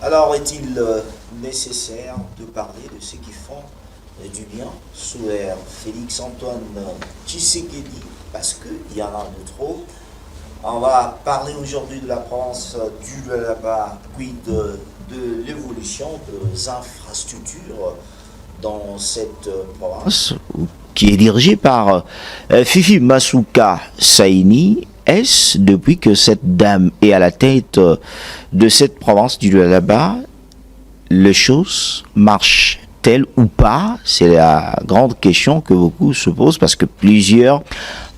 Alors, est-il nécessaire de parler de ceux qui font du bien sous l'ère Félix-Antoine Tshisekedi, parce qu'il y en a de trop. On va parler aujourd'hui de la province du Lualaba, puis de l'évolution des infrastructures dans cette province, qui est dirigée par Fifi Masuka Saini. Est-ce depuis que cette dame est à la tête de cette province du Lualaba, les choses marchent-elles ou pas? C'est la grande question que beaucoup se posent, parce que plusieurs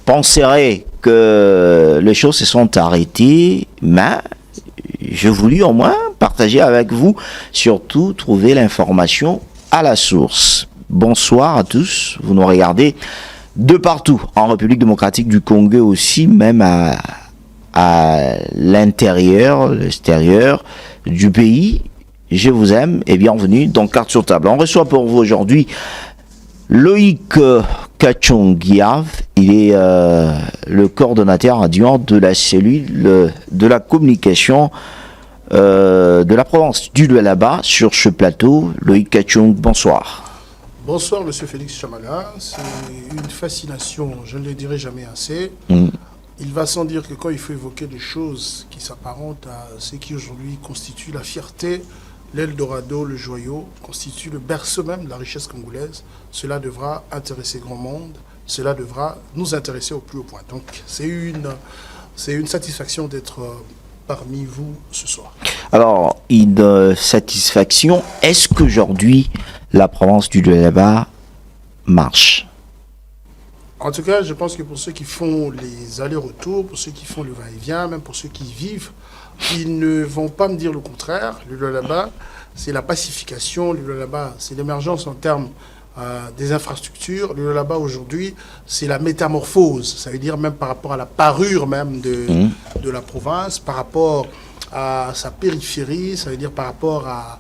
penseraient que les choses se sont arrêtées, mais je voulais au moins partager avec vous, surtout trouver l'information à la source. Bonsoir à tous, vous nous regardez de partout, en République démocratique du Congo aussi, même à l'intérieur, l'extérieur du pays. Je vous aime et bienvenue dans Carte sur table. On reçoit pour vous aujourd'hui Loïc Kachongiav. Il est le coordonnateur adjoint de la cellule de la communication de la province du Lualaba sur ce plateau. Loïc Kachong, bonsoir. Bonsoir, monsieur Félix Chamala. C'est une fascination, je ne le dirai jamais assez. Il va sans dire que quand il faut évoquer des choses qui s'apparentent à ce qui aujourd'hui constitue la fierté, l'Eldorado, le joyau, constitue le berceau même de la richesse congolaise, cela devra intéresser grand monde, cela devra nous intéresser au plus haut point. Donc c'est une satisfaction d'être parmi vous ce soir. Alors, une satisfaction, est-ce qu'aujourd'hui la province du Lualaba marche? En tout cas, je pense que pour ceux qui font les allers-retours, pour ceux qui font le va-et-vient, même pour ceux qui y vivent, ils ne vont pas me dire le contraire. Le Lualaba, c'est la pacification. Le Lualaba, c'est l'émergence en termes des infrastructures. Le Lualaba, aujourd'hui, c'est la métamorphose. Ça veut dire même par rapport à la parure même de la province, par rapport à sa périphérie, ça veut dire par rapport à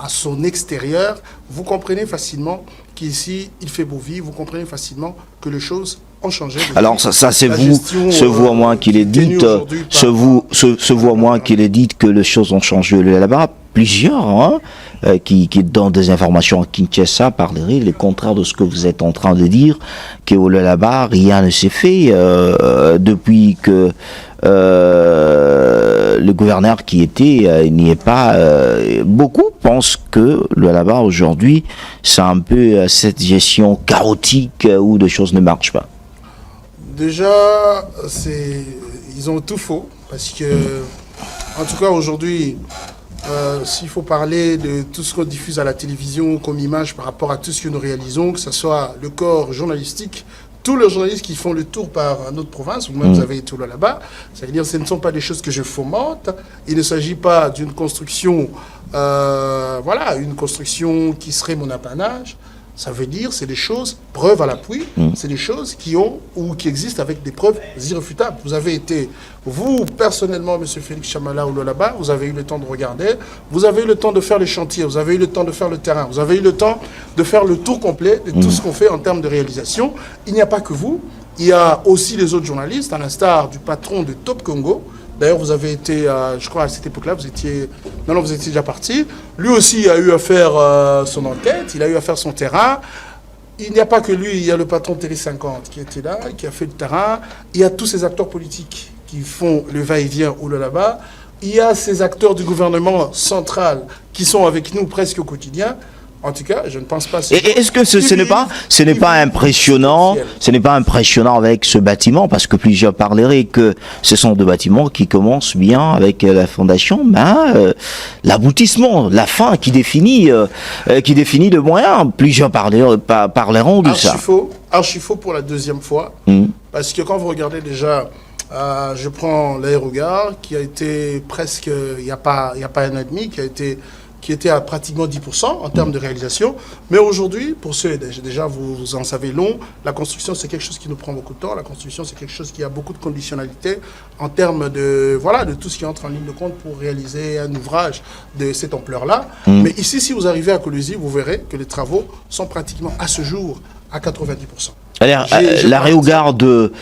son extérieur. Vous comprenez facilement qu'ici, il fait beau vivre. Vous comprenez facilement que les choses ont changé. Alors ça c'est vous, ce vous à moi qui les dites, ce vous à moi qui les dites que les choses ont changé là-bas. Plusieurs hein, qui donnent des informations à Kinshasa parleraient le contraire de ce que vous êtes en train de dire, qu'au là-bas rien ne s'est fait depuis que le gouverneur qui était n'y est pas. Beaucoup pensent que le là-bas aujourd'hui c'est un peu cette gestion chaotique où les choses ne marchent pas. Déjà, ils ont tout faux, parce que, en tout cas aujourd'hui, s'il faut parler de tout ce qu'on diffuse à la télévision comme image par rapport à tout ce que nous réalisons, que ce soit le corps journalistique, tous les journalistes qui font le tour par notre province, vous-même vous avez été là-bas, ça veut dire que ce ne sont pas des choses que je fomente, il ne s'agit pas d'une construction, une construction qui serait mon apanage. Ça veut dire c'est des choses, preuves à l'appui, c'est des choses qui ont ou qui existent avec des preuves irréfutables. Vous avez été, vous personnellement, M. Félix Chamala ou là-bas, vous avez eu le temps de regarder, vous avez eu le temps de faire les chantiers, vous avez eu le temps de faire le terrain, vous avez eu le temps de faire le tour complet de tout ce qu'on fait en termes de réalisation. Il n'y a pas que vous, il y a aussi les autres journalistes, à l'instar du patron de Top Congo. D'ailleurs, vous avez été, je crois, à cette époque-là, vous étiez déjà parti. Lui aussi a eu à faire son enquête, il a eu à faire son terrain. Il n'y a pas que lui, il y a le patron de Télé 50 qui était là, qui a fait le terrain. Il y a tous ces acteurs politiques qui font le va-et-vient ou le là-bas. Il y a ces acteurs du gouvernement central qui sont avec nous presque au quotidien. En tout cas, je ne pense pas. Et est-ce que ce n'est pas impressionnant avec ce bâtiment, parce que plusieurs parleraient que ce sont deux bâtiments qui commencent bien avec la fondation, mais l'aboutissement, la fin qui définit le moyen, plusieurs parleront de ça. Archi faux pour la deuxième fois, parce que quand vous regardez déjà, je prends l'aérogare qui a été presque, il n'y a pas un an et demi, qui était à pratiquement 10% en termes de réalisation. Mais aujourd'hui, pour ceux, déjà vous en savez long, la construction c'est quelque chose qui nous prend beaucoup de temps, la construction c'est quelque chose qui a beaucoup de conditionnalités en termes de tout ce qui entre en ligne de compte pour réaliser un ouvrage de cette ampleur-là. Mais ici, si vous arrivez à Colosie, vous verrez que les travaux sont pratiquement à ce jour à 90%. L'aérogare de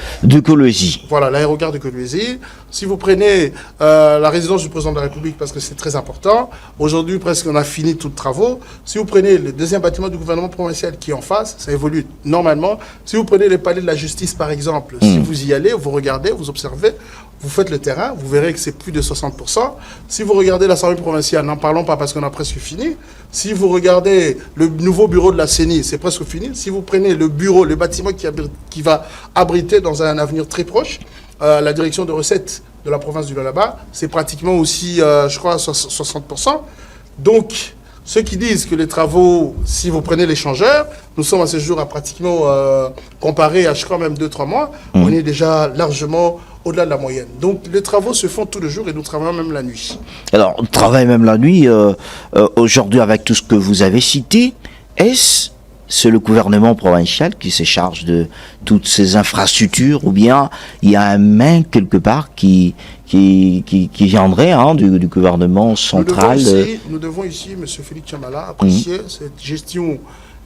Colosie. Voilà, l'aérogare de Colosie. Si vous prenez la résidence du président de la République, parce que c'est très important, aujourd'hui presque on a fini tous les travaux. Si vous prenez le deuxième bâtiment du gouvernement provincial qui est en face, ça évolue normalement. Si vous prenez les palais de la justice par exemple, si vous y allez, vous regardez, vous observez, vous faites le terrain, vous verrez que c'est plus de 60%. Si vous regardez l'Assemblée provinciale, n'en parlons pas parce qu'on a presque fini. Si vous regardez le nouveau bureau de la CENI, c'est presque fini. Si vous prenez le bureau, le bâtiment qui va abriter dans un avenir très proche, la direction de recettes de la province du Lualaba, c'est pratiquement aussi, je crois, 60%. Donc, ceux qui disent que les travaux, si vous prenez l'échangeur, nous sommes à ce jour à pratiquement, comparé à, je crois, même 2-3 mois, on est déjà largement au-delà de la moyenne. Donc, les travaux se font tous les jours et nous travaillons même la nuit. Alors, on travaille même la nuit. Aujourd'hui, avec tout ce que vous avez cité, c'est le gouvernement provincial qui se charge de toutes ces infrastructures, ou bien il y a un main quelque part qui viendrait du gouvernement central. Nous devons ici, M. Félix Chamala, apprécier cette gestion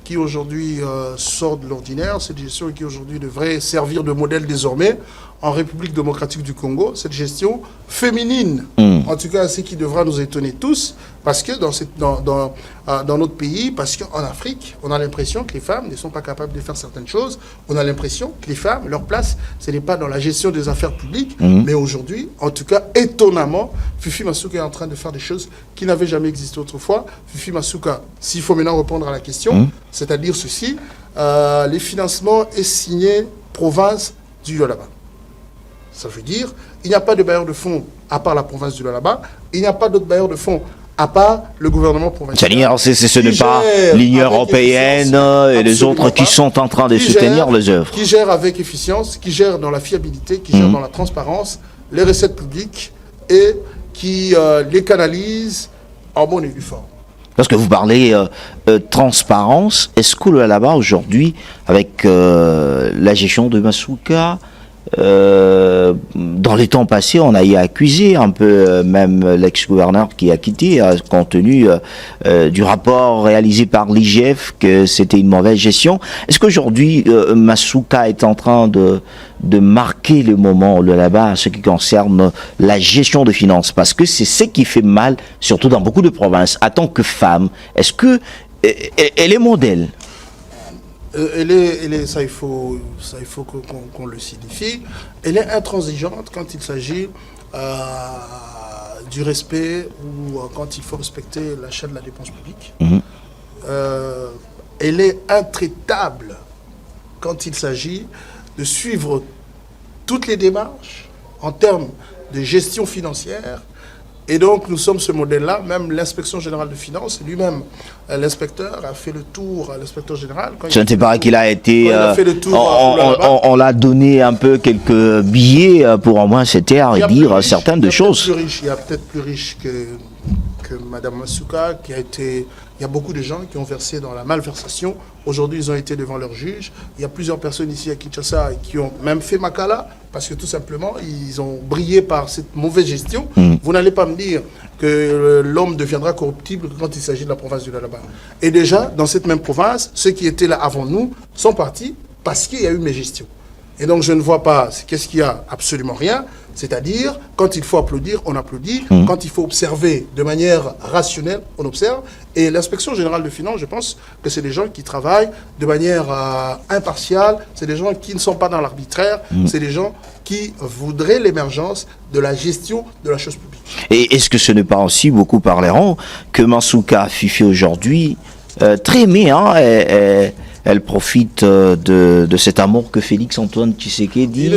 qui aujourd'hui sort de l'ordinaire, cette gestion qui aujourd'hui devrait servir de modèle désormais en République démocratique du Congo, cette gestion féminine, en tout cas ce qui devra nous étonner tous, parce que dans notre pays, parce qu'en Afrique, on a l'impression que les femmes ne sont pas capables de faire certaines choses, on a l'impression que les femmes, leur place, ce n'est pas dans la gestion des affaires publiques, mais aujourd'hui, en tout cas, étonnamment, Fifi Masuka est en train de faire des choses qui n'avaient jamais existé autrefois. Fifi Masuka, s'il faut maintenant répondre à la question, c'est-à-dire ceci, les financements est signé province du Lualaba. Ça veut dire, il n'y a pas de bailleur de fonds à part la province du Lualaba, il n'y a pas d'autres bailleurs de fonds à part le gouvernement provincial. Ce n'est pas l'Union européenne et les autres qui sont en train de soutenir les œuvres. Qui gère avec efficience, qui gère dans la fiabilité, qui gère dans la transparence les recettes publiques et qui les canalise en bonne et due forme. Parce que vous parlez transparence, est-ce que là-bas aujourd'hui, avec la gestion de Masuka, dans les temps passés, on a y accusé un peu même l'ex-gouverneur qui a quitté, compte tenu du rapport réalisé par l'IGF, que c'était une mauvaise gestion. Est-ce qu'aujourd'hui, Masuka est en train de marquer le moment là-bas en ce qui concerne la gestion de finances? Parce que c'est ce qui fait mal, surtout dans beaucoup de provinces. En tant que femme, est-ce que elle est modèle? Ça, il faut qu'on le signifie. Elle est intransigeante quand il s'agit du respect ou quand il faut respecter la chaîne de la dépense publique. Elle est intraitable quand il s'agit de suivre toutes les démarches en termes de gestion financière. Et donc, nous sommes ce modèle-là. Même l'inspection générale de finances, lui-même, l'inspecteur a fait le tour, l'inspecteur général. Je ne sais pas qu'il a été... on l'a donné un peu quelques billets pour au moins se taire et dire certaines choses. Il y a peut-être plus riche que Mme Masuka, qui a été... Il y a beaucoup de gens qui ont versé dans la malversation. Aujourd'hui, ils ont été devant leur juge. Il y a plusieurs personnes ici à Kinshasa qui ont même fait Makala parce que tout simplement, ils ont brillé par cette mauvaise gestion. Vous n'allez pas me dire que l'homme deviendra corruptible quand il s'agit de la province du Lualaba. Et déjà, dans cette même province, ceux qui étaient là avant nous sont partis parce qu'il y a eu mes gestions. Et donc, je ne vois pas, qu'est-ce qu'il y a? Absolument rien. C'est-à-dire, quand il faut applaudir, on applaudit. Quand il faut observer de manière rationnelle, on observe. Et l'inspection générale de finances, je pense que c'est des gens qui travaillent de manière impartiale. C'est des gens qui ne sont pas dans l'arbitraire. C'est des gens qui voudraient l'émergence de la gestion de la chose publique. Et est-ce que ce n'est pas aussi, beaucoup parleront, que Masuka Fifi aujourd'hui, très aimé, elle profite de cet amour que Félix-Antoine Tshisekedi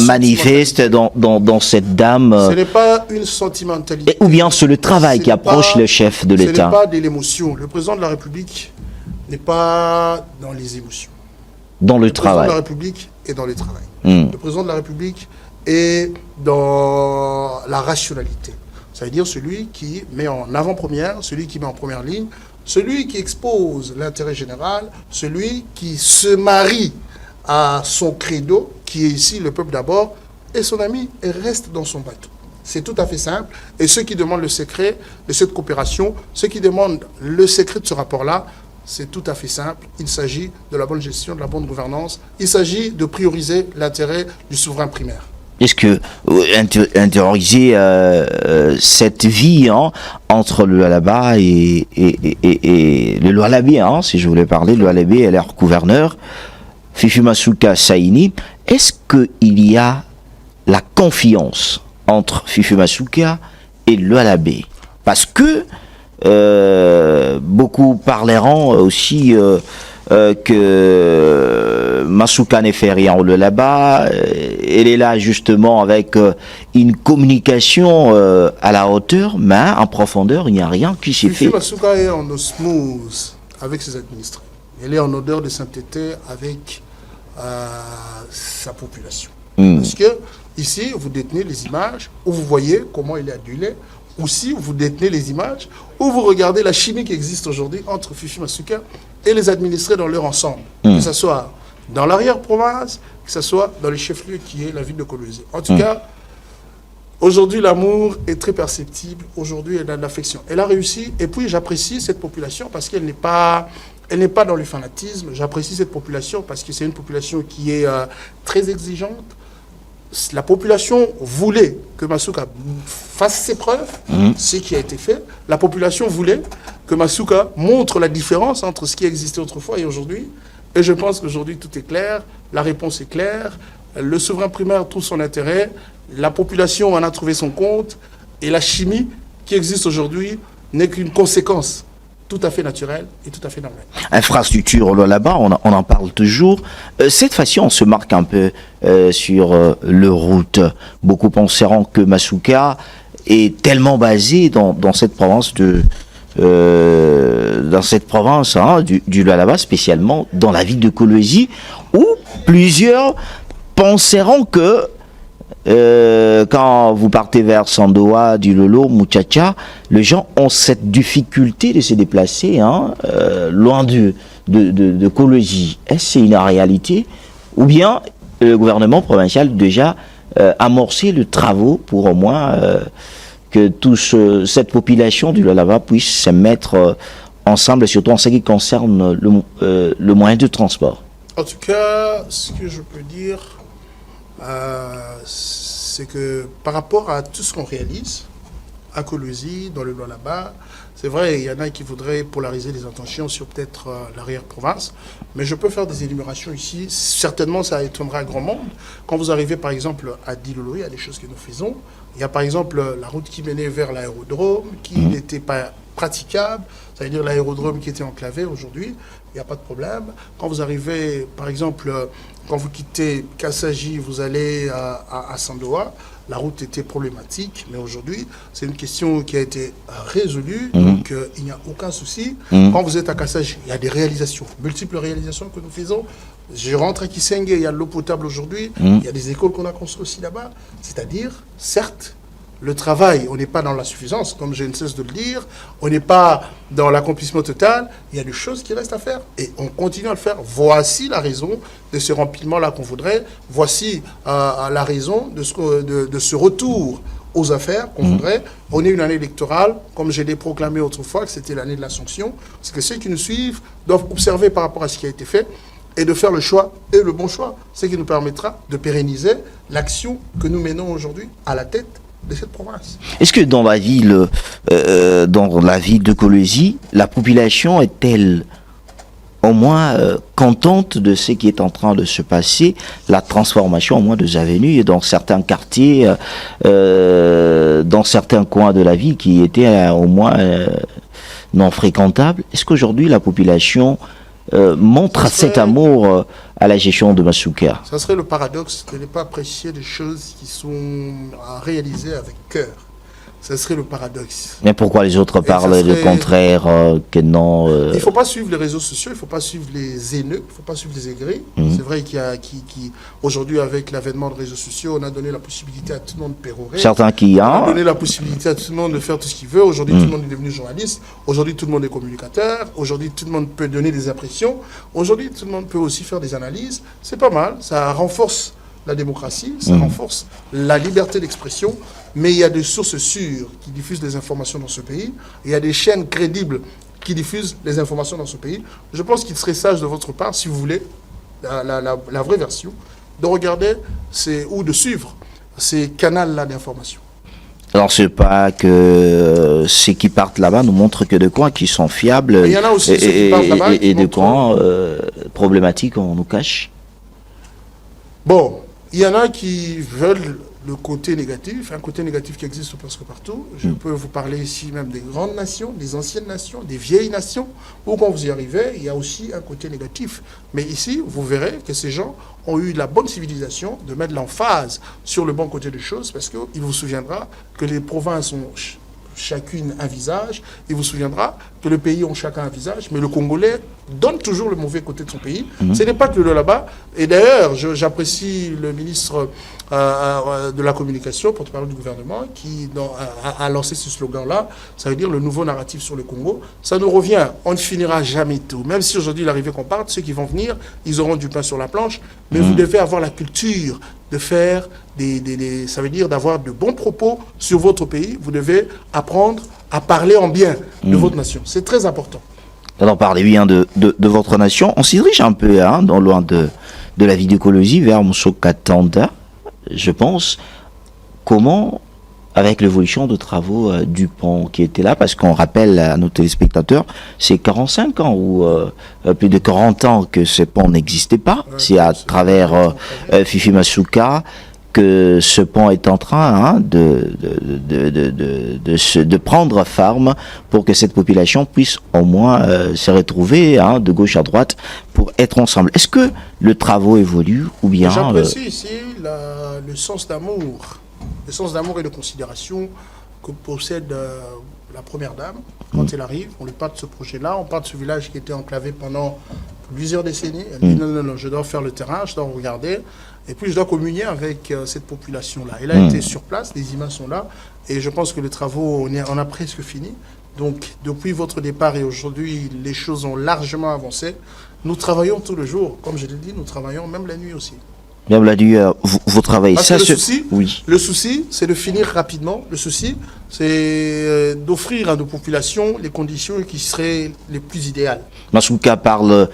manifeste dans cette dame. Ce n'est pas une sentimentalité. Ou bien c'est le travail qui approche le chef de l'État. Ce n'est pas de l'émotion. Le président de la République n'est pas dans les émotions. Dans le travail. Le président de la République est dans le travail. Le président de la République est dans la rationalité. Ça veut dire celui qui met en avant-première, celui qui met en première ligne, celui qui expose l'intérêt général, celui qui se marie à son credo, qui est ici le peuple d'abord, et son ami et reste dans son bateau. C'est tout à fait simple. Et ceux qui demandent le secret de cette coopération, ceux qui demandent le secret de ce rapport-là, c'est tout à fait simple. Il s'agit de la bonne gestion, de la bonne gouvernance. Il s'agit de prioriser l'intérêt du souverain primaire. Est-ce que intérioriser cette vie entre le Lualaba et le Lualabé, si je voulais parler, le Lualabé et leur gouverneur, Fifi Masuka Saini, est-ce qu'il y a la confiance entre Fifi Masuka et le Lualabé? Parce que beaucoup parleront aussi que Masuka n'est fait rien au Lualaba. Elle est là justement avec une communication à la hauteur, mais en profondeur, il n'y a rien qui s'est fait. Fifi Masuka est en osmose avec ses administrés. Elle est en odeur de sainteté avec sa population. Parce que ici, vous détenez les images où vous voyez comment il est adulé. Aussi, vous détenez les images où vous regardez la chimie qui existe aujourd'hui entre Fifi Masuka et les administrés dans leur ensemble. Que ce soit dans l'arrière-province, que ce soit dans les chefs-lieux qui est la ville de Kolwezi. En tout cas, aujourd'hui, l'amour est très perceptible. Aujourd'hui, elle a de l'affection. Elle a réussi. Et puis, j'apprécie cette population parce qu'elle n'est pas dans le fanatisme. J'apprécie cette population parce que c'est une population qui est très exigeante. La population voulait que Masuka fasse ses preuves, ce qui a été fait. La population voulait que Masuka montre la différence entre ce qui existait autrefois et aujourd'hui. Et je pense qu'aujourd'hui, tout est clair. La réponse est claire. Le souverain primaire trouve son intérêt. La population en a trouvé son compte. Et la chimie qui existe aujourd'hui n'est qu'une conséquence tout à fait naturelle et tout à fait normale. Infrastructure là-bas, on en parle toujours. Cette fois-ci, on se marque un peu sur le route. Beaucoup penseront que Masuka est tellement basé dans cette province du Lualaba, spécialement dans la ville de Kolwezi, où plusieurs penseront que quand vous partez vers Sandoa, Dilolo, Muchacha, les gens ont cette difficulté de se déplacer loin de Kolwezi. Est-ce que c'est une réalité? Ou bien le gouvernement provincial déjà amorcé le travaux pour au moins que cette population du Lualaba puisse se mettre ensemble, surtout en ce qui concerne le moyen de transport? En tout cas, ce que je peux dire, c'est que par rapport à tout ce qu'on réalise à Kolwezi, dans le Lualaba, c'est vrai, il y en a qui voudraient polariser les intentions sur peut-être l'arrière-province, mais je peux faire des énumérations ici. Certainement, ça étonnera un grand monde. Quand vous arrivez, par exemple, à Dilolo, il y a des choses que nous faisons. Il y a, par exemple, la route qui menait vers l'aérodrome, qui n'était pas praticable. Ça veut dire l'aérodrome qui était enclavé aujourd'hui. Il n'y a pas de problème. Quand vous arrivez, par exemple, quand vous quittez Kassaji, vous allez à Sandoa, la route était problématique, mais aujourd'hui, c'est une question qui a été résolue, donc il n'y a aucun souci. Quand vous êtes à Kassaji, il y a des réalisations, multiples réalisations que nous faisons. Je rentre à Kisenge, il y a de l'eau potable aujourd'hui, il y a des écoles qu'on a construites aussi là-bas. C'est-à-dire, certes, le travail, on n'est pas dans la suffisance, comme je ne cesse de le dire, on n'est pas dans l'accomplissement total, il y a des choses qui restent à faire et on continue à le faire. Voici la raison de ce remplement-là qu'on voudrait, voici la raison de ce retour aux affaires qu'on voudrait. On est une année électorale, comme je l'ai proclamé autrefois, que c'était l'année de la sanction, parce que ceux qui nous suivent doivent observer par rapport à ce qui a été fait et de faire le choix et le bon choix, ce qui nous permettra de pérenniser l'action que nous menons aujourd'hui à la tête de cette province. Est-ce que dans la ville de Kolwezi, la population est-elle au moins contente de ce qui est en train de se passer, la transformation au moins des avenues et dans certains quartiers, dans certains coins de la ville qui étaient au moins non fréquentables? Est-ce qu'aujourd'hui la population montre cet amour à la gestion de Masuka? Ça serait le paradoxe de ne pas apprécier des choses qui sont réalisées avec cœur. Ça serait le paradoxe. Mais pourquoi les autres parlent de contraire, que non Il ne faut pas suivre les réseaux sociaux, il ne faut pas suivre les haineux, il ne faut pas suivre les aigris. C'est vrai qu'il y a aujourd'hui, avec l'avènement des réseaux sociaux, on a donné la possibilité à tout le monde de pérorer. Certains qui on a donné la possibilité à tout le monde de faire tout ce qu'il veut. Aujourd'hui, tout le monde est devenu journaliste. Aujourd'hui, tout le monde est communicateur. Aujourd'hui, tout le monde peut donner des impressions. Aujourd'hui, tout le monde peut aussi faire des analyses. C'est pas mal, ça renforce la démocratie, ça renforce la liberté d'expression, mais il y a des sources sûres qui diffusent des informations dans ce pays, il y a des chaînes crédibles qui diffuse les informations dans ce pays. Je pense qu'il serait sage de votre part, si vous voulez, la vraie version, de regarder ou de suivre ces canaux-là d'information. Alors, c'est pas que ceux qui partent là-bas nous montrent que de quoi qui sont fiables. Mais il y en a aussi ceux qui partent là-bas et de quoi problématiques on nous cache. Bon, il y en a qui veulent le côté négatif, un côté négatif qui existe presque partout. Je peux vous parler ici même des grandes nations, des anciennes nations, des vieilles nations, où quand vous y arrivez, il y a aussi un côté négatif. Mais ici, vous verrez que ces gens ont eu la bonne civilisation de mettre l'emphase sur le bon côté des choses, parce qu'il vous souviendra que les provinces ont chacune un visage. Il vous souviendra que le pays ont chacun un visage, mais le Congolais donne toujours le mauvais côté de son pays. Ce n'est pas que le là-bas. Et d'ailleurs, j'apprécie le ministre de la communication, porte-parole du gouvernement, qui a lancé ce slogan-là. Ça veut dire le nouveau narratif sur le Congo. Ça nous revient. On ne finira jamais tout. Même si aujourd'hui, il arrivait qu'on parte, ceux qui vont venir, ils auront du pain sur la planche. Mais vous devez avoir la culture de faire ça veut dire d'avoir de bons propos sur votre pays. Vous devez apprendre à parler en bien de votre nation. C'est très important. Alors, parlez bien de votre nation. On s'y dirige un peu, dans loin de la vidéocologie, vers Moussokatanda, je pense. Comment, avec l'évolution de travaux du pont qui était là, parce qu'on rappelle à nos téléspectateurs, c'est 45 ans ou plus de 40 ans que ce pont n'existait pas. C'est à travers Fifi Masuka que ce pont est en train de prendre forme pour que cette population puisse au moins se retrouver de gauche à droite pour être ensemble. Est-ce que le travaux évolue ou bien... J'apprécie ici le sens d'amour. Le sens d'amour et de considération que possède la première dame. Quand elle arrive, on lui parle de ce projet-là, on parle de ce village qui était enclavé pendant plusieurs décennies. Elle dit non, je dois faire le terrain, je dois regarder, et puis je dois communier avec cette population-là. Elle a été sur place, les images sont là, et je pense que les travaux, on a presque fini. Donc, depuis votre départ et aujourd'hui, les choses ont largement avancé. Nous travaillons tous les jours. Comme je l'ai dit, nous travaillons même la nuit aussi. Bien, on l'a dit, vous travaillez. Parce ça, que le oui. souci, c'est de finir rapidement. Le souci, c'est d'offrir à nos populations les conditions qui seraient les plus idéales. Masuka parle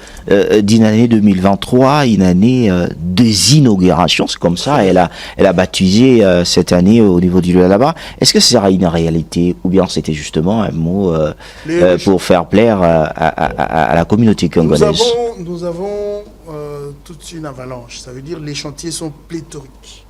d'une année 2023, une année des inaugurations. C'est comme ça, elle a baptisé cette année au niveau du lieu là-bas. Est-ce que ce sera une réalité ou bien c'était justement un mot pour faire plaire à la communauté congolaise? Nous avons toute une avalanche. Ça veut dire que les chantiers sont pléthoriques.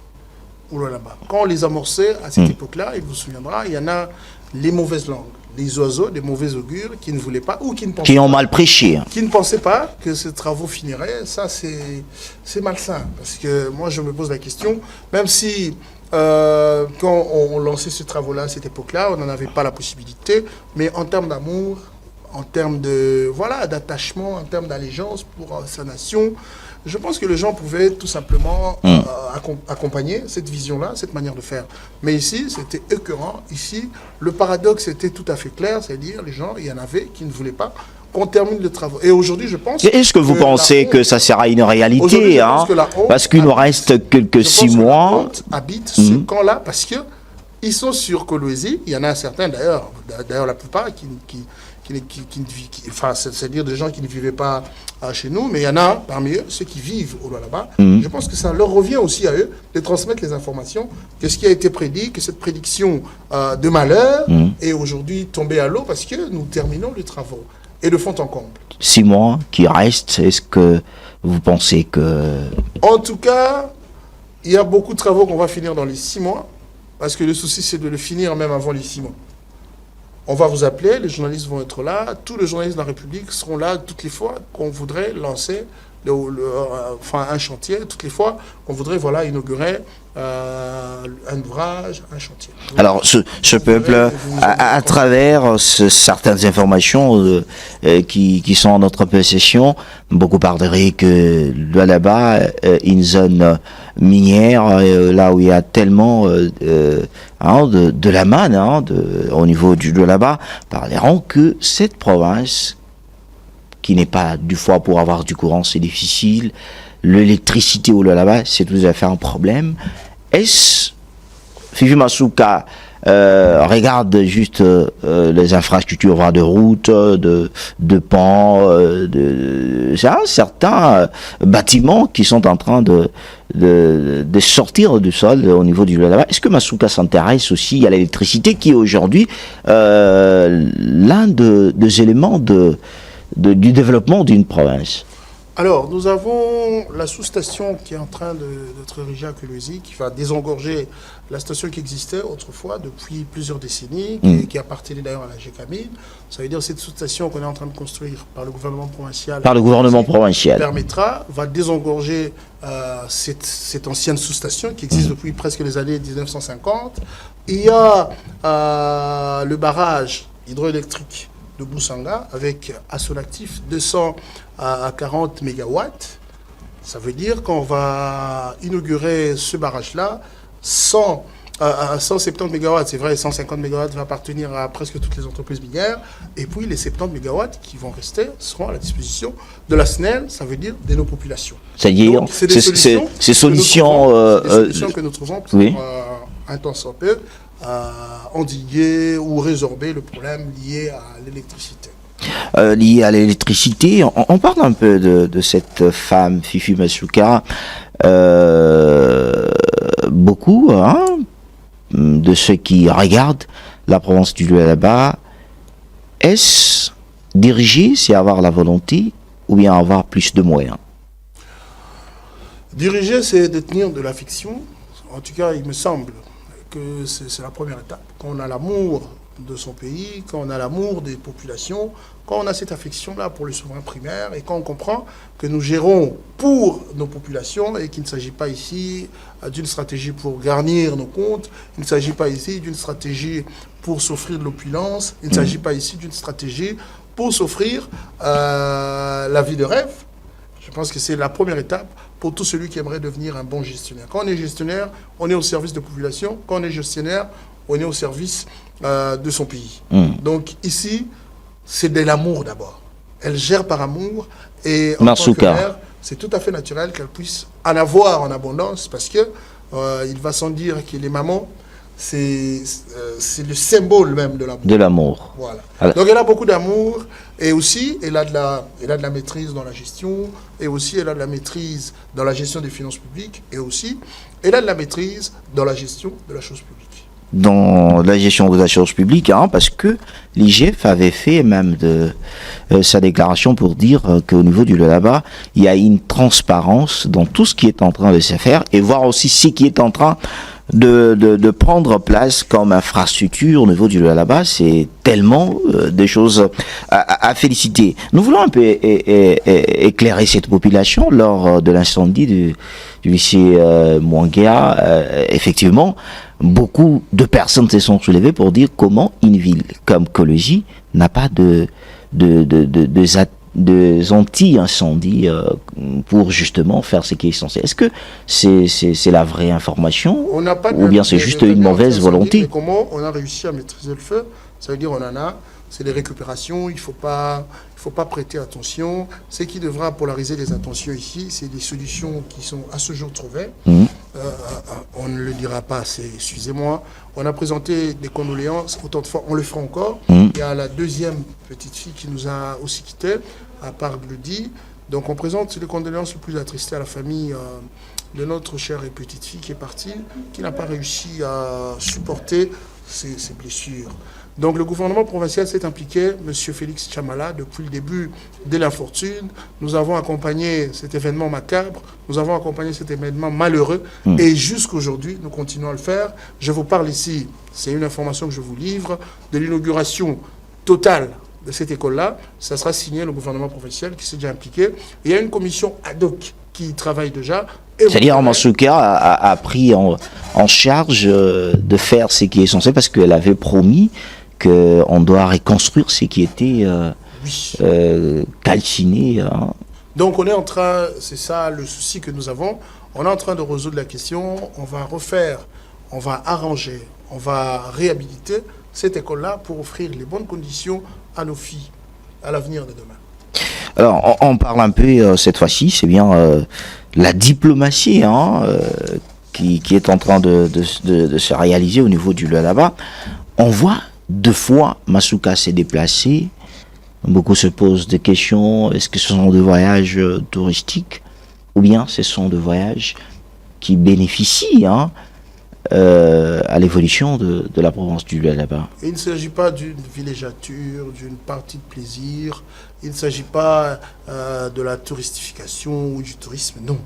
Là-bas. Quand on les amorçait à cette époque-là, il vous souviendra, il y en a les mauvaises langues, les oiseaux, des mauvais augures qui ne voulaient pas ou qui ne pensaient qui ont mal prêché. Qui ne pensaient pas que ces travaux finiraient. Ça, c'est malsain. Parce que moi, je me pose la question, même si quand on lançait ces travaux-là à cette époque-là, on n'en avait pas la possibilité, mais en termes d'amour, en termes d'attachement, en termes d'allégeance pour sa nation, je pense que les gens pouvaient tout simplement accompagner cette vision-là, cette manière de faire. Mais ici, c'était écœurant. Ici, le paradoxe était tout à fait clair, c'est-à-dire les gens, il y en avait qui ne voulaient pas qu'on termine le travail. Et aujourd'hui, je pense... Est-ce que vous pensez que ça sera une réalité, parce qu'il nous reste quelques 6 mois. La honte habite ce camp-là, parce que ils sont sur Kolwezi. Il y en a certains, d'ailleurs la plupart, c'est-à-dire des gens qui ne vivaient pas chez nous, mais il y en a parmi eux, ceux qui vivent au là-bas. Je pense que ça leur revient aussi à eux de transmettre les informations, que ce qui a été prédit, que cette prédiction de malheur est aujourd'hui tombée à l'eau parce que nous terminons les travaux. Et de fond en comble. 6 mois qui restent, est-ce que vous pensez que... En tout cas, il y a beaucoup de travaux qu'on va finir dans les 6 mois, parce que le souci, c'est de le finir même avant les 6 mois. On va vous appeler, les journalistes vont être là, tous les journalistes de la République seront là toutes les fois qu'on voudrait lancer un chantier, toutes les fois qu'on voudrait inaugurer un ouvrage, un chantier. Donc, alors, ce peuple, à travers certaines informations qui sont en notre possession, beaucoup parleraient que là-bas, une zone minière, là où il y a tellement de la manne au niveau de là-bas, parleront que cette province, qui n'est pas du fois pour avoir du courant, c'est difficile, l'électricité là-bas, c'est tout à fait un problème. Est-ce, Fifi Masuka, regarde juste les infrastructures, voire de routes, de ponts, certains bâtiments qui sont en train de sortir du sol au niveau du Lualaba. Est-ce que Masuka s'intéresse aussi à l'électricité qui est aujourd'hui l'un des éléments du développement d'une province? Alors, nous avons la sous-station qui est en train d'être érigée à Kolwezi, qui va désengorger la station qui existait autrefois depuis plusieurs décennies, qui appartenait d'ailleurs à la GECAMIN. Ça veut dire que cette sous-station qu'on est en train de construire par le gouvernement provincial, va désengorger cette ancienne sous-station qui existe depuis presque les années 1950. Il y a le barrage hydroélectrique de Boussanga avec à son actif 200 à 40 mégawatts. Ça veut dire qu'on va inaugurer ce barrage-là à 170 mégawatts. C'est vrai, 150 mégawatts va appartenir à presque toutes les entreprises minières. Et puis les 70 mégawatts qui vont rester seront à la disposition de la SNEL, ça veut dire de nos populations. C'est-à-dire, ces solutions que nous trouvons pour un temps soit peu endiguer ou résorber le problème lié à l'électricité. Lié à l'électricité, on parle un peu de cette femme, Fifi Masuka. Beaucoup de ceux qui regardent la province du Lualaba, est-ce diriger, c'est avoir la volonté ou bien avoir plus de moyens? Diriger, c'est détenir de l'affection. En tout cas, il me semble que c'est la première étape. Quand on a l'amour de son pays, quand on a l'amour des populations, quand on a cette affection-là pour le souverain primaire et quand on comprend que nous gérons pour nos populations et qu'il ne s'agit pas ici d'une stratégie pour garnir nos comptes, il ne s'agit pas ici d'une stratégie pour s'offrir de l'opulence, il ne s'agit pas ici d'une stratégie pour s'offrir la vie de rêve. Je pense que c'est la première étape pour tout celui qui aimerait devenir un bon gestionnaire. Quand on est gestionnaire, on est au service de la population. Quand on est gestionnaire, on est au service de son pays. Donc ici, c'est de l'amour d'abord. Elle gère par amour et en tant que mère, c'est tout à fait naturel qu'elle puisse en avoir en abondance parce que il va sans dire que les mamans, c'est le symbole même de l'amour. De l'amour. Voilà. Alors, donc elle a beaucoup d'amour et aussi elle a de la maîtrise dans la gestion et aussi elle a de la maîtrise dans la gestion des finances publiques et aussi elle a de la maîtrise dans la gestion de la chose publique. Dans la gestion de la chose publique, parce que l'IGF avait fait même sa déclaration pour dire qu'au niveau du Lualaba, il y a une transparence dans tout ce qui est en train de se faire et voir aussi ce qui est en train de prendre place comme infrastructure au niveau du Lualaba. C'est tellement des choses à féliciter. Nous voulons un peu éclairer cette population lors de l'incendie du lycée Mwangia. Effectivement, beaucoup de personnes se sont soulevées pour dire comment une ville comme Kolwezi n'a pas de anti-incendies pour justement faire ce qui est essentiel. Est-ce que c'est la vraie information ou bien c'est juste une mauvaise volonté? Comment on a réussi à maîtriser le feu? Ça veut dire on en a, c'est des récupérations, il faut pas prêter attention. Ce qui devra polariser les attentions ici, c'est des solutions qui sont à ce jour trouvées. On ne le dira pas assez, excusez-moi. On a présenté des condoléances, autant de fois, on le fera encore. Il y a la deuxième petite fille qui nous a aussi quittés, à part Glody. Donc on présente les condoléances les plus attristées à la famille de notre chère et petite fille qui est partie, qui n'a pas réussi à supporter ces blessures. Donc le gouvernement provincial s'est impliqué, M. Félix Chamala, depuis le début de l'infortune. Nous avons accompagné cet événement macabre, nous avons accompagné cet événement malheureux, et jusqu'aujourd'hui, nous continuons à le faire. Je vous parle ici, c'est une information que je vous livre, de l'inauguration totale de cette école-là. Ça sera signé le gouvernement provincial qui s'est déjà impliqué. Il y a une commission ad hoc qui travaille déjà. C'est-à-dire, Masuka a pris en charge de faire ce qui est censé parce qu'elle avait promis qu'on doit reconstruire ce qui était calciné. Donc on est en train, c'est ça le souci que nous avons, on est en train de résoudre la question, on va refaire, on va arranger, on va réhabiliter cette école-là pour offrir les bonnes conditions à nos filles, à l'avenir de demain. Alors on parle un peu cette fois-ci, c'est bien la diplomatie qui est en train de se réaliser au niveau du Lualaba, on voit 2 fois Masuka s'est déplacé. Beaucoup se posent des questions. Est-ce que ce sont des voyages touristiques ou bien ce sont des voyages qui bénéficient à l'évolution de la province du Lualaba? Il ne s'agit pas d'une villégiature, d'une partie de plaisir. Il ne s'agit pas de la touristification ou du tourisme, non.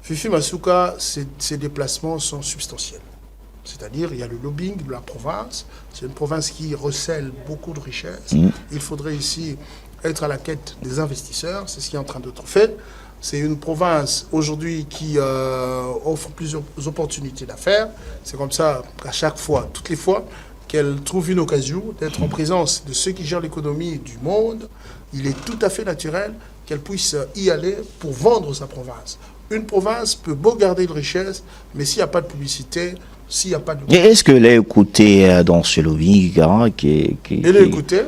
Fifi Masuka, ses déplacements sont substantiels. C'est-à-dire, il y a le lobbying de la province. C'est une province qui recèle beaucoup de richesses. Il faudrait ici être à la quête des investisseurs. C'est ce qui est en train d'être fait. C'est une province aujourd'hui qui offre plusieurs opportunités d'affaires. C'est comme ça qu'à chaque fois, toutes les fois qu'elle trouve une occasion d'être en présence de ceux qui gèrent l'économie du monde, il est tout à fait naturel qu'elle puisse y aller pour vendre sa province. Une province peut beau garder de richesse, mais s'il n'y a pas de publicité, s'il n'y a pas de... Et est-ce que l'est écouté dans ce lobby Elle est écoutée.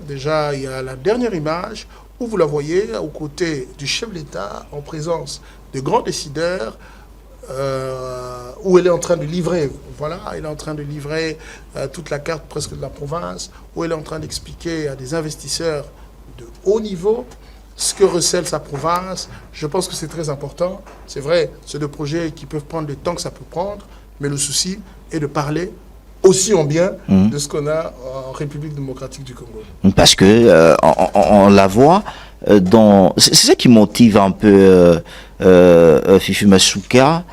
Déjà, il y a la dernière image où vous la voyez aux côtés du chef de l'État, en présence de grands décideurs, où elle est en train de livrer, voilà, elle est en train de livrer toute la carte presque de la province, où elle est en train d'expliquer à des investisseurs de haut niveau ce que recèle sa province. Je pense que c'est très important. C'est vrai, c'est des projets qui peuvent prendre le temps que ça peut prendre, mais le souci est de parler aussi en bien de ce qu'on a en République démocratique du Congo. Parce que on la voit dans... C'est ça qui motive un peu Fifi Masuka,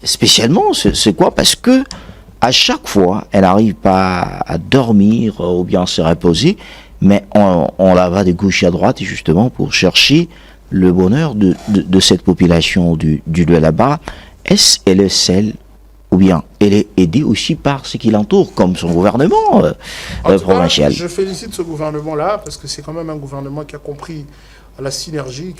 spécialement, c'est quoi? Parce que à chaque fois, elle n'arrive pas à dormir ou bien se reposer, mais on la va de gauche à droite justement pour chercher le bonheur de cette population du Lualaba. Est-ce qu'elle est celle, ou bien elle est aidée aussi par ce qui l'entoure, comme son gouvernement provincial? Je félicite ce gouvernement-là, parce que c'est quand même un gouvernement qui a compris la synergie,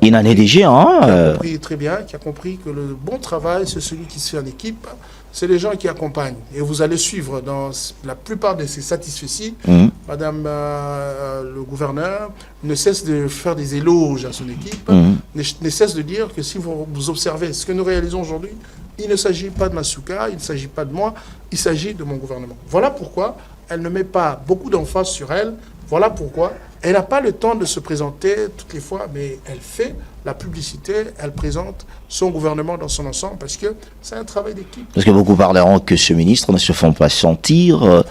il en est déjà, qui a compris très bien, qui a compris que le bon travail, c'est celui qui se fait en équipe. C'est les gens qui accompagnent. Et vous allez suivre dans la plupart de ces satisfaits-ci, Madame le gouverneur ne cesse de faire des éloges à son équipe, ne cesse de dire que si vous observez ce que nous réalisons aujourd'hui, il ne s'agit pas de Masuka, il ne s'agit pas de moi, il s'agit de mon gouvernement. Voilà pourquoi elle ne met pas beaucoup d'emphase sur elle. Voilà pourquoi elle n'a pas le temps de se présenter toutes les fois, mais elle fait la publicité, elle présente son gouvernement dans son ensemble, parce que c'est un travail d'équipe. Parce que beaucoup parleront que ce ministre ne se font pas sentir. Donc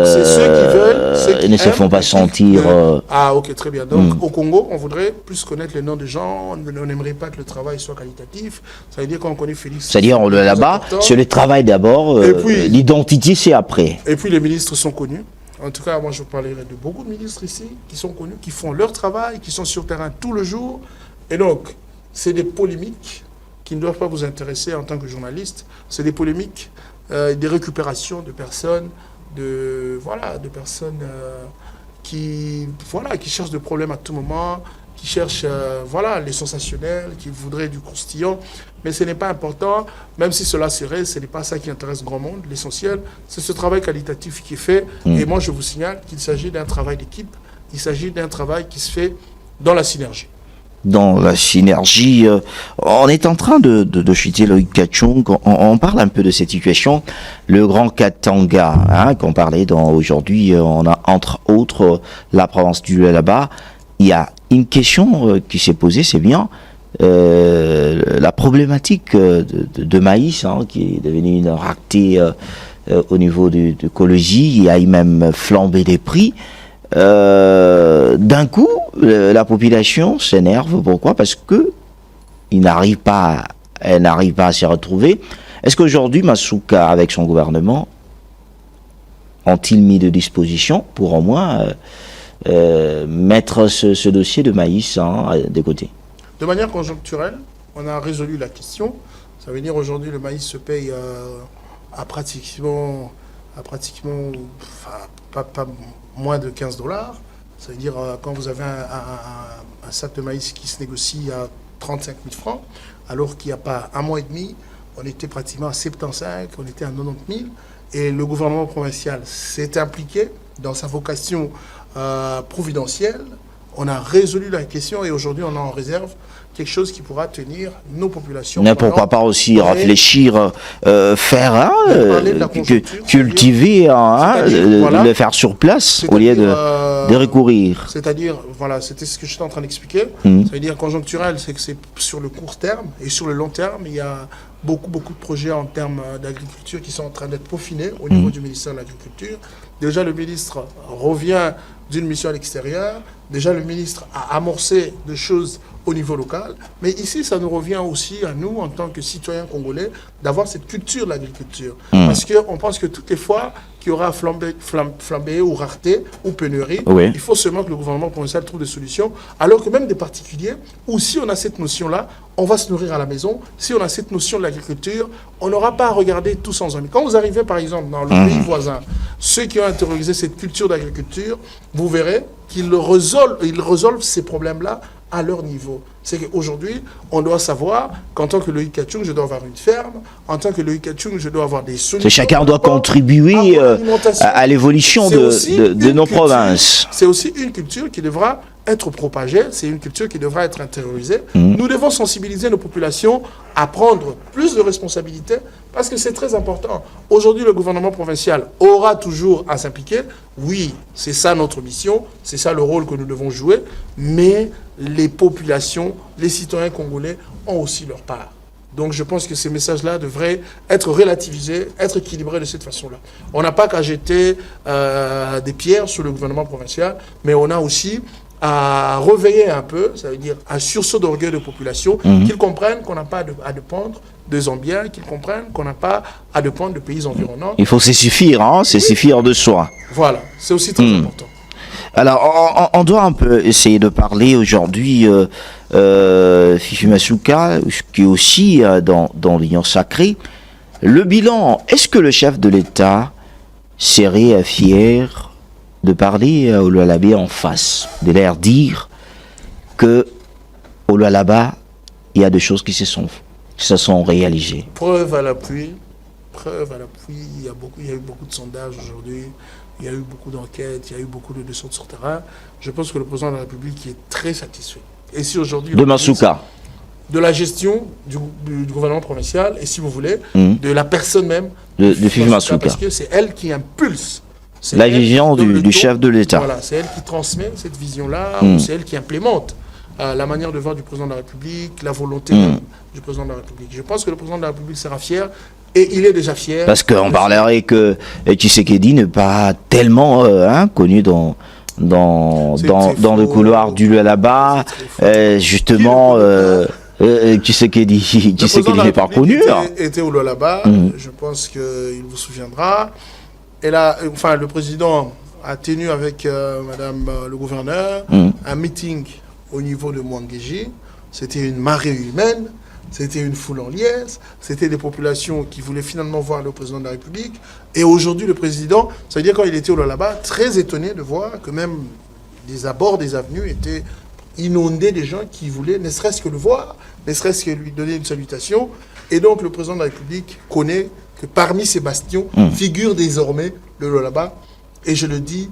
c'est ceux qui veulent, ceux qui ne se font pas sentir. Ok, très bien. Donc au Congo, on voudrait plus connaître les noms des gens, on n'aimerait pas que le travail soit qualitatif. Ça veut dire qu'on connaît Félix. C'est-à-dire, là-bas, c'est le travail d'abord, l'identité c'est après. Et puis les ministres sont connus. En tout cas, moi, je parlerai de beaucoup de ministres ici qui sont connus, qui font leur travail, qui sont sur le terrain tout le jour. Et donc, c'est des polémiques qui ne doivent pas vous intéresser en tant que journaliste. C'est des polémiques, des récupérations de personnes, qui cherchent des problèmes à tout moment, qui cherchent les sensationnels, qui voudraient du croustillant. Mais ce n'est pas important, même si cela serait, ce n'est pas ça qui intéresse grand monde. L'essentiel, c'est ce travail qualitatif qui est fait. Et moi, je vous signale qu'il s'agit d'un travail d'équipe, il s'agit d'un travail qui se fait dans la synergie. Dans la synergie, on est en train de chuter le Kachung, on parle un peu de cette situation, le Grand Katanga, qu'on parlait aujourd'hui, on a entre autres la province du Lualaba. Il y a une question qui s'est posée, c'est bien la problématique de maïs, qui est devenue une rareté au niveau de Colosie. Il y a eu même flambé des prix. D'un coup, la population s'énerve. Pourquoi? Parce que elle n'arrive pas à s'y retrouver. Est-ce qu'aujourd'hui, Masuka, avec son gouvernement, ont-ils mis de disposition pour au moins mettre ce dossier de maïs de côté? De manière conjoncturelle, on a résolu la question. Ça veut dire aujourd'hui le maïs se paye à pratiquement pas moins de 15 $. Ça veut dire quand vous avez un sac de maïs qui se négocie à 35 000 francs, alors qu'il n'y a pas un mois et demi, on était pratiquement à 75, on était à 90 000. Et le gouvernement provincial s'est impliqué dans sa vocation providentielle on a résolu la question et aujourd'hui on a en réserve quelque chose qui pourra tenir nos populations. Mais pourquoi pas aussi réfléchir, faire, parler de la conjoncture, cultiver, voilà, le faire sur place au lieu de recourir. C'est-à-dire, voilà, c'était ce que j'étais en train d'expliquer. Ça veut dire conjoncturel, c'est que c'est sur le court terme et sur le long terme, il y a beaucoup de projets en termes d'agriculture qui sont en train d'être peaufinés au niveau du ministère de l'Agriculture. Déjà, le ministre revient d'une mission à l'extérieur. Déjà, le ministre a amorcé des choses au niveau local. Mais ici, ça nous revient aussi à nous, en tant que citoyens congolais, d'avoir cette culture de l'agriculture. Parce qu'on pense que toutes les fois qu'il y aura flambé ou rareté ou pénurie, il faut seulement que le gouvernement provincial trouve des solutions. Alors que même des particuliers, ou si on a cette notion-là, on va se nourrir à la maison. Si on a cette notion de l'agriculture, on n'aura pas à regarder tout sans amis. Quand vous arrivez, par exemple, dans le pays voisin, ceux qui ont intériorisé cette culture d'agriculture, vous verrez qu'ils résolvent ces problèmes-là à leur niveau. C'est qu'aujourd'hui, on doit savoir qu'en tant que Loïc Kachung, je dois avoir une ferme. En tant que Loïc Kachung, je dois avoir des solutions. Chacun doit contribuer à l'évolution de nos provinces. C'est aussi une culture qui devra être propagée, c'est une culture qui devra être intériorisée. Nous devons sensibiliser nos populations à prendre plus de responsabilités parce que c'est très important. Aujourd'hui, le gouvernement provincial aura toujours à s'impliquer. Oui, c'est ça notre mission, c'est ça le rôle que nous devons jouer, mais les populations, les citoyens congolais ont aussi leur part. Donc je pense que ces messages-là devraient être relativisés, être équilibrés de cette façon-là. On n'a pas qu'à jeter des pierres sur le gouvernement provincial, mais on a aussi à réveiller un peu, ça veut dire un sursaut d'orgueil de population, qu'ils comprennent qu'on n'a pas à dépendre de Zambiens, qu'ils comprennent qu'on n'a pas à dépendre de pays environnants. Il faut se suffire, se suffire de soi. Voilà, c'est aussi très important. Alors, on doit un peu essayer de parler aujourd'hui, Fifi Masuka, qui est aussi dans l'Union sacrée. Le bilan, est-ce que le chef de l'État serait fier de parler au Lualaba en face, de leur dire que au Lualaba, il y a des choses qui se sont réalisées. Preuve à l'appui, il y a eu beaucoup de sondages aujourd'hui, il y a eu beaucoup d'enquêtes, il y a eu beaucoup de descentes sur terrain. Je pense que le président de la République est très satisfait. Et si aujourd'hui... De Masuka. De la gestion du gouvernement provincial, et si vous voulez, de la personne même de Fifi Masuka. Parce que c'est elle qui impulse la vision du chef de l'État. Voilà, c'est elle qui transmet cette vision-là, ou c'est elle qui implémente la manière de voir du président de la République, la volonté du président de la République. Je pense que le président de la République sera fier, et il est déjà fier. Parce qu'on parlerait que Tshisekedi n'est pas tellement connu dans le couloir du Lualaba, justement... Tshisekedi n'est pas connu. Était au Lualaba, je pense qu'il vous souviendra. Et là, enfin, le président a tenu avec madame le gouverneur un meeting au niveau de Mwangeji. C'était une marée humaine, c'était une foule en liesse, c'était des populations qui voulaient finalement voir le président de la République. Et aujourd'hui, le président, ça veut dire quand il était au Lualaba, très étonné de voir que même les abords des avenues étaient inondés de gens qui voulaient ne serait-ce que le voir, ne serait-ce que lui donner une salutation. Et donc, le président de la République connaît que parmi ces bastions figure désormais le Lualaba, et je le dis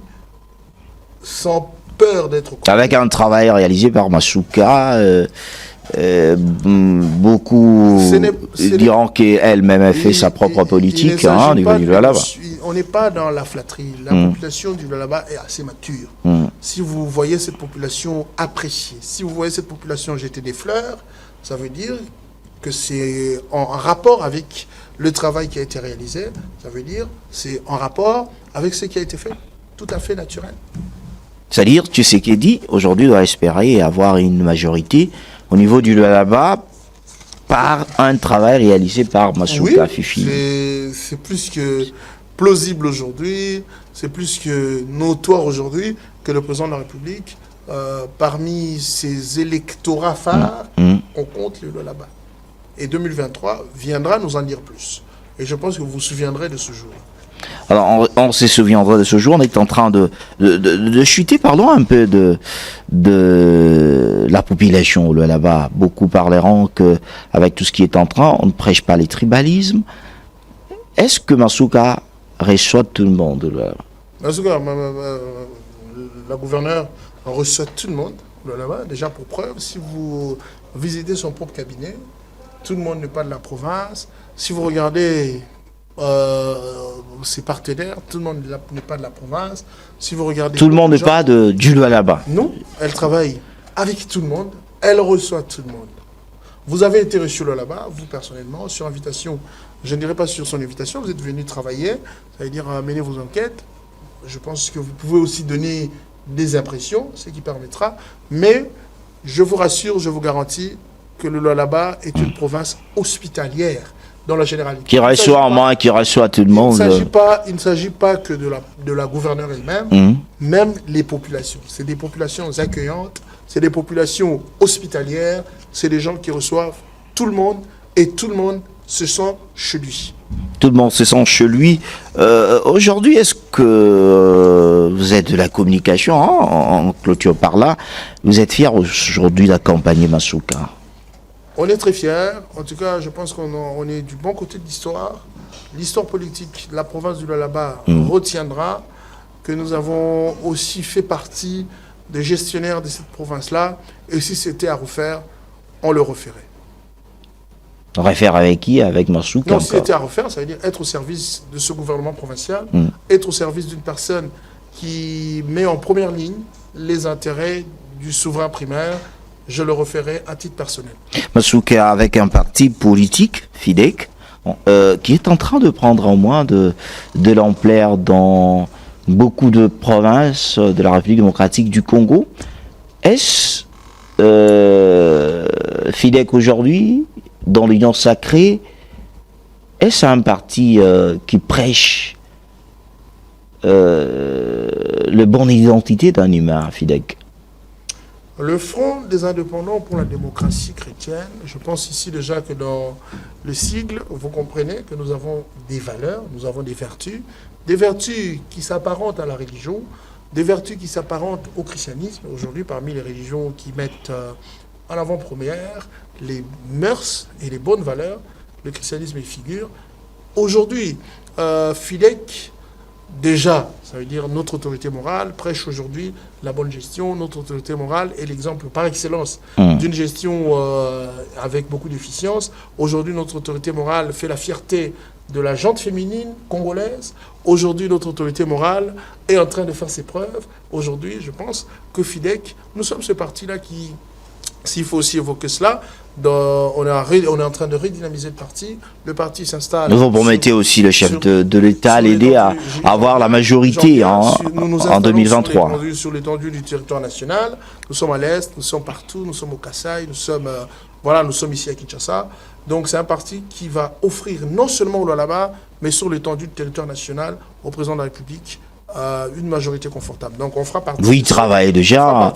sans peur d'être... Avec un travail réalisé par Masuka, beaucoup diront qu'elle-même a fait sa propre politique au niveau du Lualaba. On n'est pas dans la flatterie. La population du Lualaba est assez mature. Si vous voyez cette population apprécier, si vous voyez cette population jeter des fleurs, ça veut dire que c'est en rapport avec le travail qui a été réalisé, ça veut dire c'est en rapport avec ce qui a été fait, tout à fait naturel. C'est-à-dire, Tshisekedi, aujourd'hui, doit espérer avoir une majorité au niveau du Lualaba par un travail réalisé par Masuka Fifi. C'est plus que plausible aujourd'hui, c'est plus que notoire aujourd'hui que le président de la République, parmi ses électorats phares, on compte le Lualaba. Et 2023 viendra nous en dire plus. Et je pense que vous vous souviendrez de ce jour. Alors, on se souviendra de ce jour. On est en train de chuter, un peu de la population là-bas. Beaucoup parleront qu'avec tout ce qui est en train, on ne prêche pas les tribalismes. Est-ce que Masuka reçoit tout le monde là? Masuka, La gouverneure reçoit tout le monde là-bas. Déjà pour preuve, si vous visitez son propre cabinet, tout le monde n'est pas de la province. Si vous regardez ses partenaires, tout le monde n'est pas de la province. Si vous regardez Tout le monde n'est pas du Lualaba. Non, elle travaille avec tout le monde. Elle reçoit tout le monde. Vous avez été reçu là-bas, vous personnellement, sur invitation. Je ne dirais pas sur son invitation, vous êtes venu travailler, ça veut dire mener vos enquêtes. Je pense que vous pouvez aussi donner des impressions, ce qui permettra. Mais je vous rassure, je vous garantis que le Lualaba est une province hospitalière dans la généralité. Qui reçoit moi, qui reçoit tout le monde. Il ne s'agit pas que de la gouverneure elle-même, même les populations. C'est des populations accueillantes, c'est des populations hospitalières, c'est des gens qui reçoivent tout le monde et tout le monde se sent chez lui. Tout le monde se sent chez lui. Aujourd'hui, est-ce que vous êtes de la communication, hein, en clôture par là, vous êtes fiers aujourd'hui d'accompagner Masuka? On est très fiers. En tout cas, je pense qu'on est du bon côté de l'histoire. L'histoire politique, la province du Lualaba retiendra que nous avons aussi fait partie des gestionnaires de cette province-là. Et si c'était à refaire, on le referait. On refaire avec qui? Avec Masuka? Non, si c'était à refaire, ça veut dire être au service de ce gouvernement provincial, être au service d'une personne qui met en première ligne les intérêts du souverain primaire. Je le referai à titre personnel. Masuka, avec un parti politique, FIDEC, qui est en train de prendre en moins de l'ampleur dans beaucoup de provinces de la République démocratique du Congo. Est-ce FIDEC aujourd'hui, dans l'Union sacrée, est-ce un parti qui prêche le bonne identité d'un humain, FIDEC? Le Front des indépendants pour la démocratie chrétienne, je pense ici déjà que dans le sigle, vous comprenez que nous avons des valeurs, nous avons des vertus qui s'apparentent à la religion, des vertus qui s'apparentent au christianisme. Aujourd'hui, parmi les religions qui mettent en avant-première les mœurs et les bonnes valeurs, le christianisme y figure. Aujourd'hui, FIDEC, déjà, ça veut dire notre autorité morale prêche aujourd'hui la bonne gestion. Notre autorité morale est l'exemple par excellence d'une gestion avec beaucoup d'efficience. Aujourd'hui, notre autorité morale fait la fierté de la gente féminine congolaise. Aujourd'hui, notre autorité morale est en train de faire ses preuves. Aujourd'hui, je pense que FIDEC, nous sommes ce parti-là qui, s'il faut aussi évoquer cela, on est en train de redynamiser le parti. Le parti s'installe. Vous promettez aussi le chef de l'État à l'aider à avoir la majorité en 2023. Sur l'étendue du territoire national. Nous sommes à l'Est, nous sommes partout, nous sommes au Kasaï, nous sommes ici à Kinshasa. Donc c'est un parti qui va offrir non seulement au Lualaba, mais sur l'étendue du territoire national au président de la République une majorité confortable. Donc on fera partie. Vous y travaillez déjà,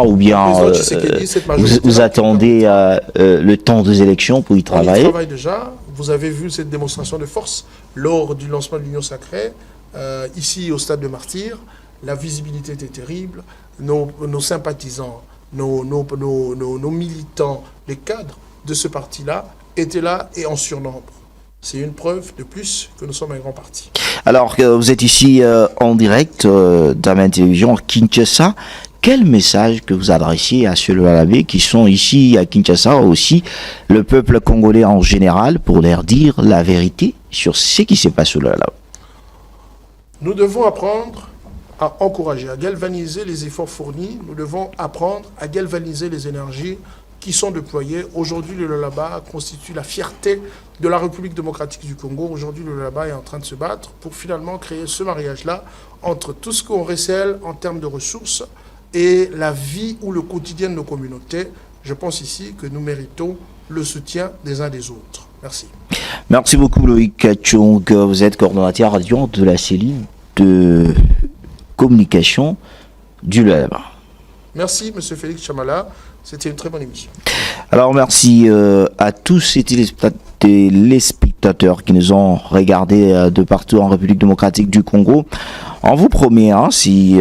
ou bien vous attendez le temps des élections pour y travailler? On y travaille déjà. Vous avez vu cette démonstration de force lors du lancement de l'Union sacrée, ici au stade de Martyrs. La visibilité était terrible. Nos sympathisants, nos militants, les cadres de ce parti-là étaient là et en surnombre. C'est une preuve de plus que nous sommes un grand parti. Alors que vous êtes ici en direct d'Amen Télévision à Kinshasa, quel message que vous adressiez à ceux de Lualaba qui sont ici à Kinshasa, aussi le peuple congolais en général, pour leur dire la vérité sur ce qui s'est passé au Lualaba? Nous devons apprendre à encourager, à galvaniser les efforts fournis. Nous devons apprendre à galvaniser les énergies qui sont déployées. Aujourd'hui, le Lualaba constitue la fierté de la République démocratique du Congo. Aujourd'hui, le Lualaba est en train de se battre pour finalement créer ce mariage-là entre tout ce qu'on recèle en termes de ressources et la vie ou le quotidien de nos communautés. Je pense ici que nous méritons le soutien des uns des autres. Merci. Merci beaucoup Loïc Kachong. Vous êtes coordonnateur adjoint de la cellule de communication du Lualaba. Merci, M. Félix Chamala. C'était une très bonne émission. Alors, merci à tous ces téléspectateurs qui nous ont regardés de partout en République démocratique du Congo. On vous promet, hein, si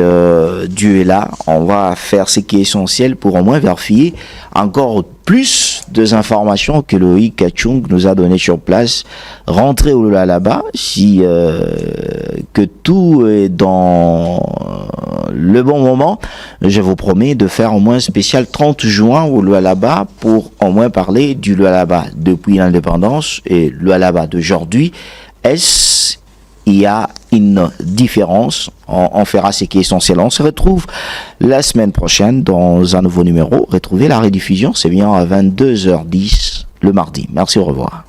Dieu est là, on va faire ce qui est essentiel pour au moins vérifier encore plus des informations que Loïc Kachung nous a données sur place. Rentrer au Lualaba, si que tout est dans le bon moment, je vous promets de faire au moins un spécial 30 juin au Lualaba pour au moins parler du Lualaba depuis l'indépendance et le Lualaba d'aujourd'hui. Est-ce il y a une différence? On fera ce qui est essentiel. On se retrouve la semaine prochaine dans un nouveau numéro. Retrouvez la rediffusion, c'est bien à 22h10 le mardi. Merci, au revoir.